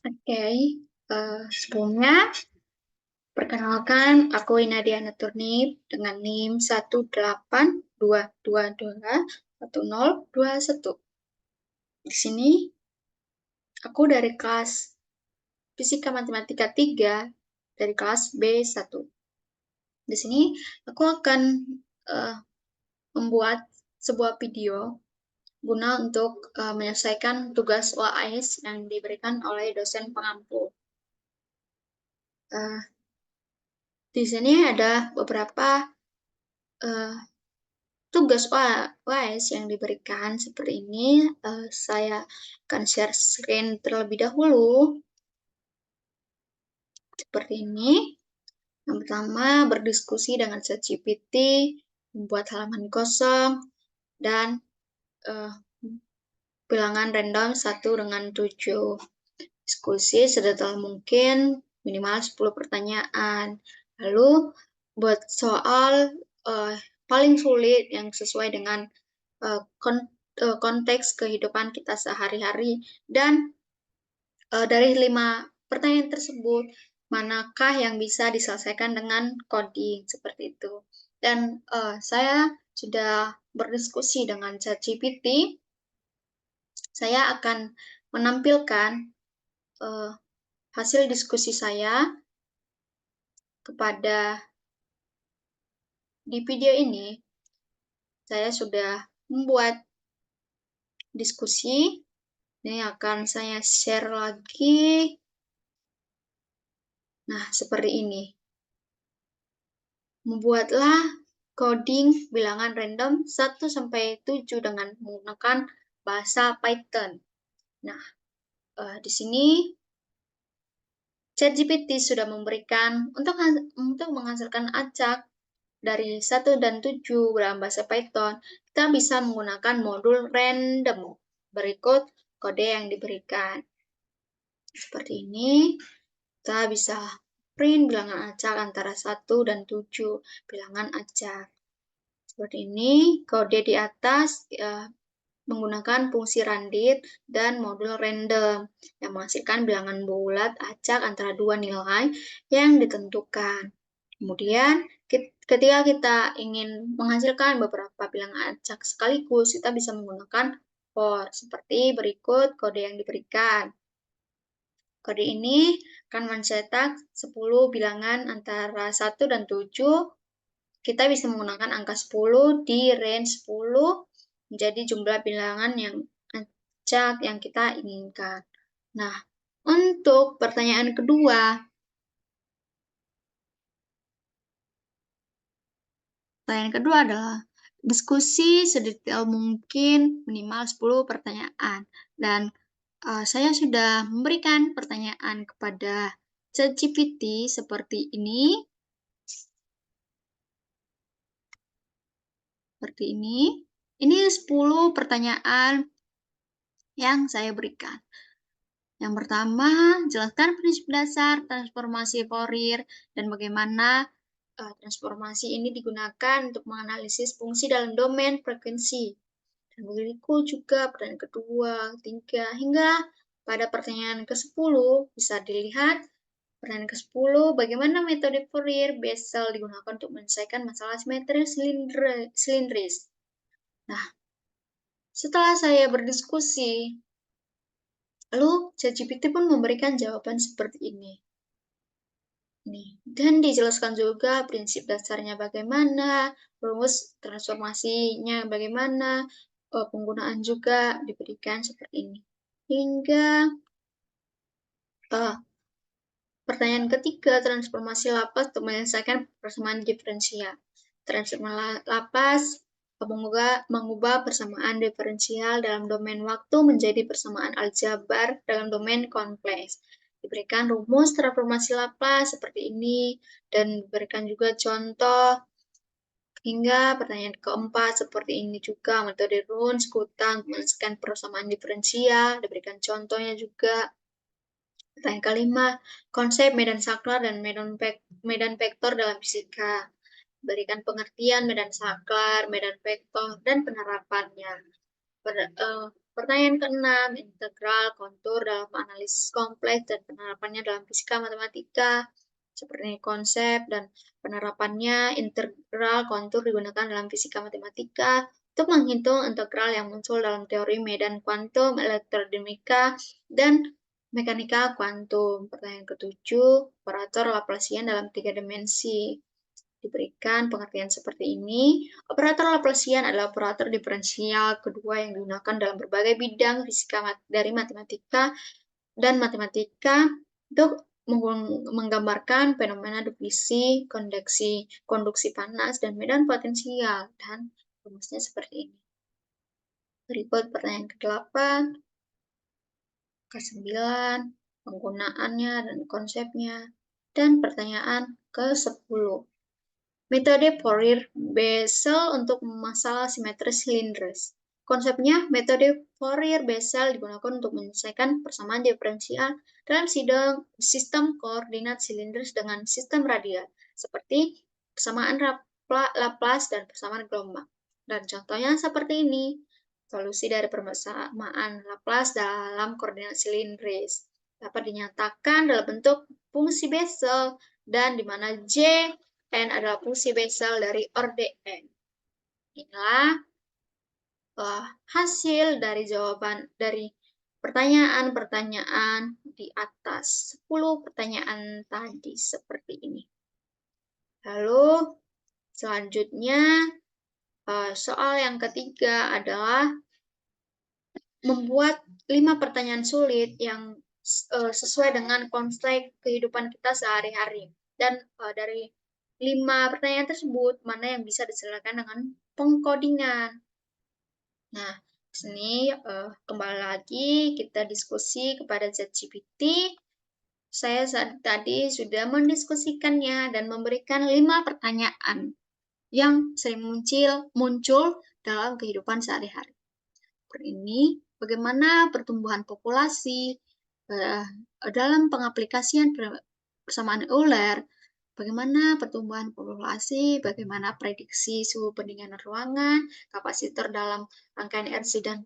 Oke, sebelumnya perkenalkan aku Inadiana Turnip dengan NIM 182221021. Di sini aku dari kelas Fisika Matematika 3 dari kelas B1. Di sini aku akan eh, membuat sebuah video guna untuk menyelesaikan tugas UAS yang diberikan oleh dosen pengampu. Eh, di sini ada beberapa tugas UAS yang diberikan seperti ini. Saya akan share screen terlebih dahulu. Seperti ini. Yang pertama, berdiskusi dengan ChatGPT, membuat halaman kosong, dan bilangan random 1 dengan 7. Diskusi sedetail mungkin, minimal 10 pertanyaan. Lalu, buat soal paling sulit yang sesuai dengan konteks kehidupan kita sehari-hari. Dan dari 5 pertanyaan tersebut, manakah yang bisa diselesaikan dengan coding seperti itu. Dan saya sudah berdiskusi dengan ChatGPT. Saya akan menampilkan hasil diskusi saya kepada di video ini. Saya sudah membuat diskusi. Ini akan saya share lagi. Nah, seperti ini. Membuatlah coding bilangan random 1-7 dengan menggunakan bahasa Python. Nah, di sini ChatGPT sudah memberikan untuk menghasilkan acak dari 1 dan 7 dalam bahasa Python, kita bisa menggunakan modul random. Berikut kode yang diberikan. Seperti ini, kita bisa print bilangan acak antara 1 dan 7 bilangan acak. Seperti ini, kode di atas menggunakan fungsi randit dan modul random yang menghasilkan bilangan bulat acak antara 2 nilai yang ditentukan. Kemudian, ketika kita ingin menghasilkan beberapa bilangan acak sekaligus, kita bisa menggunakan for, seperti berikut kode yang diberikan. Kode ini akan mencetak 10 bilangan antara 1 dan 7. Kita bisa menggunakan angka 10 di range 10 menjadi jumlah bilangan yang acak yang kita inginkan. Nah, untuk pertanyaan kedua, adalah diskusi sedetail mungkin minimal 10 pertanyaan. Dan saya sudah memberikan pertanyaan kepada ChatGPT seperti ini. Seperti ini. Ini 10 pertanyaan yang saya berikan. Yang pertama, jelaskan prinsip dasar transformasi Fourier dan bagaimana transformasi ini digunakan untuk menganalisis fungsi dalam domain frekuensi. Dan berikut juga pertanyaan kedua, ketiga, hingga pada pertanyaan ke-10 bisa dilihat pertanyaan ke-10, bagaimana metode Fourier Bessel digunakan untuk menyelesaikan masalah simetri silindris. Nah, setelah saya berdiskusi, lalu ChatGPT pun memberikan jawaban seperti ini. Dan dijelaskan juga prinsip dasarnya bagaimana, rumus transformasinya bagaimana, penggunaan juga diberikan seperti ini. Hingga pertanyaan ketiga, transformasi Laplace untuk menyelesaikan persamaan diferensial. Transformasi Laplace mengubah persamaan diferensial dalam domain waktu menjadi persamaan aljabar dalam domain kompleks. Diberikan rumus transformasi Laplace seperti ini, dan diberikan juga contoh. Hingga pertanyaan keempat seperti ini juga, metode Runge, Kutang, menyelesaikan persamaan diferensial, diberikan contohnya juga. Pertanyaan kelima, konsep medan saklar dan medan vektor dalam fisika. Berikan pengertian medan saklar, medan vektor, dan penerapannya. Pertanyaan keenam, integral, kontur dalam analisis kompleks dan penerapannya dalam fisika matematika. Seperti konsep dan penerapannya, integral kontur digunakan dalam fisika matematika untuk menghitung integral yang muncul dalam teori medan kuantum, elektrodinamika, dan mekanika kuantum. Pertanyaan ketujuh, operator Laplacian dalam 3 dimensi. Diberikan pengertian seperti ini, operator Laplacian adalah operator diferensial kedua yang digunakan dalam berbagai bidang fisika dari matematika dan matematika untuk menggambarkan fenomena diffusi, konduksi panas, dan medan potensial. Dan rumusnya seperti ini. Berikut pertanyaan ke-8, ke-9, penggunaannya dan konsepnya, dan pertanyaan ke-10. Metode Fourier-Bessel untuk masalah simetris silindris. Konsepnya, metode Fourier-Bessel digunakan untuk menyelesaikan persamaan diferensial dalam sistem koordinat silindris dengan sistem radial, seperti persamaan Laplace dan persamaan gelombang. Dan contohnya seperti ini, solusi dari persamaan Laplace dalam koordinat silindris dapat dinyatakan dalam bentuk fungsi Bessel, dan di mana J N adalah fungsi Bessel dari orde N. Inilah hasil dari jawaban dari pertanyaan-pertanyaan di atas 10 pertanyaan tadi seperti ini. Lalu selanjutnya soal yang ketiga adalah membuat 5 pertanyaan sulit yang sesuai dengan konteks kehidupan kita sehari-hari. Dan dari 5 pertanyaan tersebut, mana yang bisa diselesaikan dengan pengkodingan. Nah, di sini kembali lagi kita diskusi kepada ChatGPT. Saya tadi sudah mendiskusikannya dan memberikan 5 pertanyaan yang sering muncul dalam kehidupan sehari-hari. Ini bagaimana pertumbuhan populasi dalam pengaplikasian persamaan Euler, bagaimana pertumbuhan populasi, bagaimana prediksi suhu pendinginan ruangan, kapasitor dalam rangkaian RC dan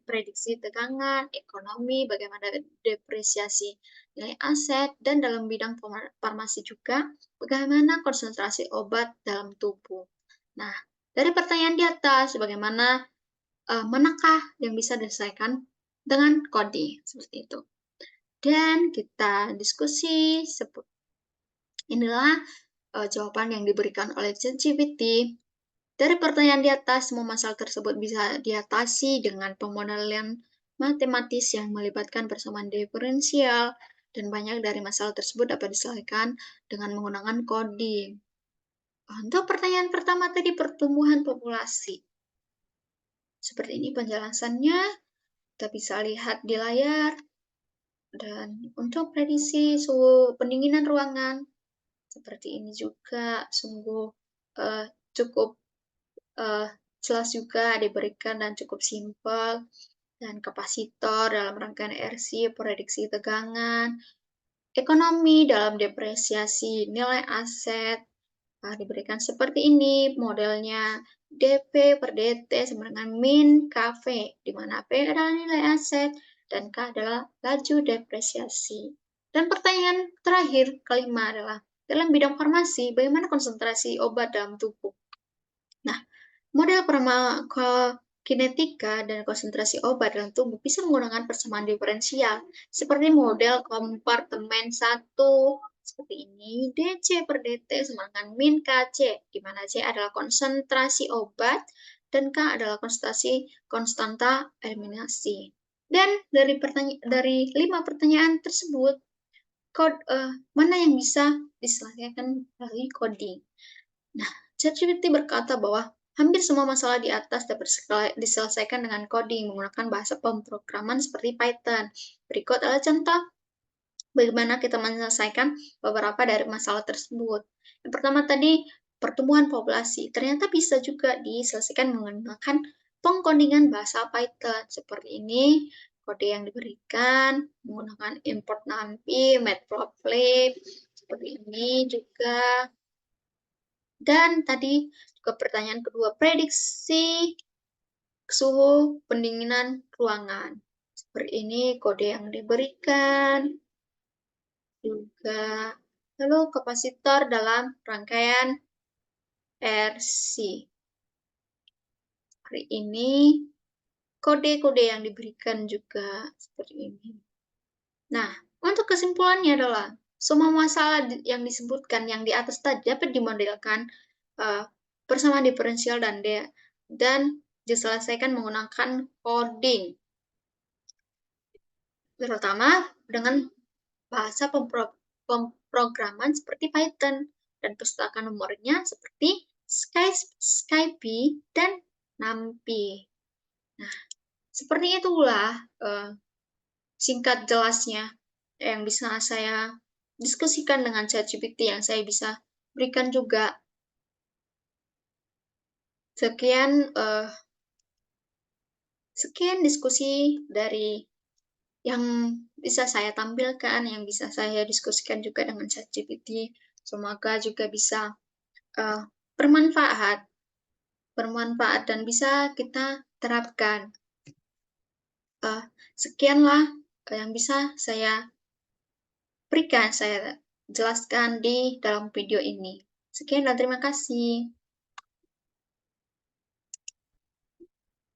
prediksi tegangan, ekonomi, bagaimana depresiasi nilai aset, dan dalam bidang farmasi juga, bagaimana konsentrasi obat dalam tubuh. Nah, dari pertanyaan di atas, bagaimana manakah yang bisa diselesaikan dengan coding seperti itu. Dan kita diskusi inilah jawaban yang diberikan oleh ChatGPT. Dari pertanyaan di atas, semua masalah tersebut bisa diatasi dengan pemodelan matematis yang melibatkan persamaan diferensial, dan banyak dari masalah tersebut dapat diselesaikan dengan menggunakan coding. Untuk pertanyaan pertama tadi, pertumbuhan populasi. Seperti ini penjelasannya, kita bisa lihat di layar. Dan untuk prediksi suhu pendinginan ruangan, seperti ini juga sungguh cukup jelas juga diberikan dan cukup simpel. Dan kapasitor dalam rangkaian RC, prediksi tegangan, ekonomi dalam depresiasi nilai aset, diberikan seperti ini modelnya, DP per DT sama dengan min KV, di mana P adalah nilai aset dan K adalah laju depresiasi. Dan pertanyaan terakhir, kelima adalah, dalam bidang farmasi, bagaimana konsentrasi obat dalam tubuh? Nah, model farmakokinetika dan konsentrasi obat dalam tubuh bisa menggunakan persamaan diferensial, seperti model kompartemen 1, seperti ini, DC per DT sama dengan min KC, di mana C adalah konsentrasi obat dan K adalah konstanta eliminasi. Dan dari 5 pertanyaan tersebut, mana yang bisa diselesaikan melalui coding? Nah, ChatGPT berkata bahwa hampir semua masalah di atas dapat diselesaikan dengan coding menggunakan bahasa pemrograman seperti Python. Berikut adalah contoh bagaimana kita menyelesaikan beberapa dari masalah tersebut. Yang pertama tadi, pertumbuhan populasi. Ternyata bisa juga diselesaikan menggunakan pengkodingan bahasa Python. Seperti ini, kode yang diberikan menggunakan import numpy, matplotlib, seperti ini juga. Dan tadi juga pertanyaan kedua, prediksi suhu pendinginan ruangan. Seperti ini kode yang diberikan. Juga lalu kapasitor dalam rangkaian RC. Seperti ini kode-kode yang diberikan juga seperti ini. Nah, untuk kesimpulannya adalah semua masalah yang disebutkan yang di atas tadi dapat dimodelkan bersama diferensial dan diselesaikan menggunakan coding, terutama dengan bahasa pemrograman seperti Python dan pustaka nomornya seperti Scipy dan NumPy. Nah, seperti itulah singkat jelasnya yang bisa saya diskusikan dengan ChatGPT yang saya bisa berikan juga. Sekian diskusi dari yang bisa saya tampilkan, yang bisa saya diskusikan juga dengan ChatGPT. Semoga juga bisa bermanfaat dan bisa kita terapkan. Sekianlah yang bisa saya berikan, saya jelaskan di dalam video ini. Sekian dan terima kasih.